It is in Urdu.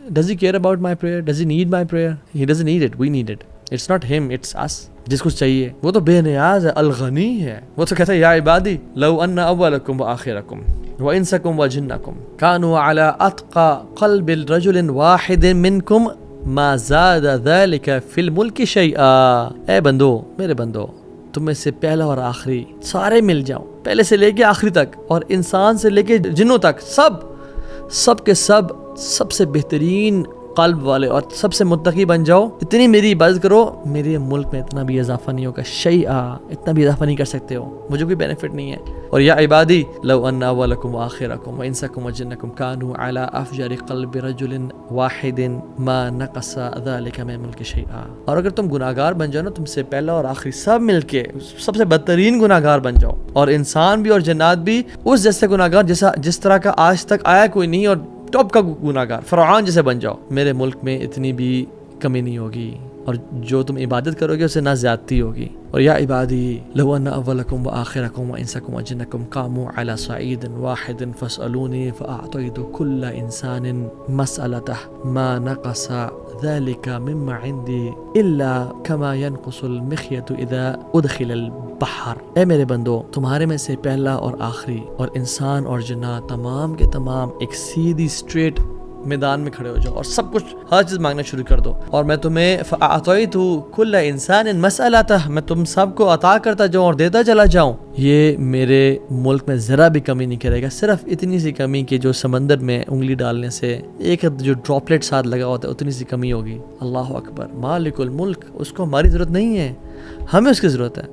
Does he care about my prayer? Does he need my prayer? He doesn't need it, we need it. It's not him, it's us. جس کو چاہیے وہ تو بے نیاز ہے، الغنی ہے. وہ تو کہتا ہے یا عبادی لو ان اولکم وآخرکم وانسکم وجنکم كانوا على اتقى قلب رجل واحد منکم ما زاد ذلك في الملك شيئا. اے بندو، میرے بندو، تم میں سے پہلا اور آخری سارے مل جاؤ، پہلے سے لے کے آخری تک، اور انسان سے لے کے جنوں تک، سب کے سب سے بہترین قلب والے اور سب سے متقی بن جاؤ. اتنی میری عبادت کرو، میرے ملک میں اتنا بھی اضافہ نہیں ہوگا. شیئا، اتنا بھی اضافہ نہیں کر سکتے ہو، مجھے کوئی بینیفٹ نہیں ہے. اور یا عبادی لو ان اولکم وآخرکم وانسکم وجنکم كانوا على افجر قلب رجل واحد ما نقص ذلك من ملک شیئا. اور اگر تم گناہگار بن جاؤ نا، تم سے پہلا اور آخری سب مل کے سب سے بدترین گناہگار بن جاؤ، اور انسان بھی اور جنات بھی اس جیسے گناہگار جس طرح کا آج تک آیا کوئی نہیں، اور ٹاپ کا گناہگار فرعون جیسے بن جاؤ، میرے ملک میں اتنی بھی کمی نہیں ہوگی، اور جو تم عبادت کرو گے اسے نہ زیادتی ہوگی. اور یا عبادی لو ان اولکم وآخرکم وانسکم وجنکم قاموا على صعید واحد فاسألونی فاعطیت کل انسان مسألته ما نقص ذلك مما عندي الا كما ينقص المخيط اذا ادخل البحر. اے میرے بندو، تمہارے میں سے پہلا اور آخری اور انسان اور جنات تمام کے تمام ایک سیدھی اسٹریٹ میدان میں کھڑے ہو جاؤ اور سب کچھ ہر چیز مانگنا شروع کر دو، اور میں تمہیں فاعطیت کل انسان مسألته، میں تم سب کو عطا کرتا جاؤں اور دیتا چلا جاؤں. یہ میرے ملک میں ذرا بھی کمی نہیں کرے گا، صرف اتنی سی کمی کہ جو سمندر میں انگلی ڈالنے سے ایک جو ڈراپلیٹ ساتھ لگا ہوتا ہے اتنی سی کمی ہوگی. اللہ اکبر. مالک الملک، اس کو ہماری ضرورت نہیں ہے، ہمیں اس کی ضرورت ہے.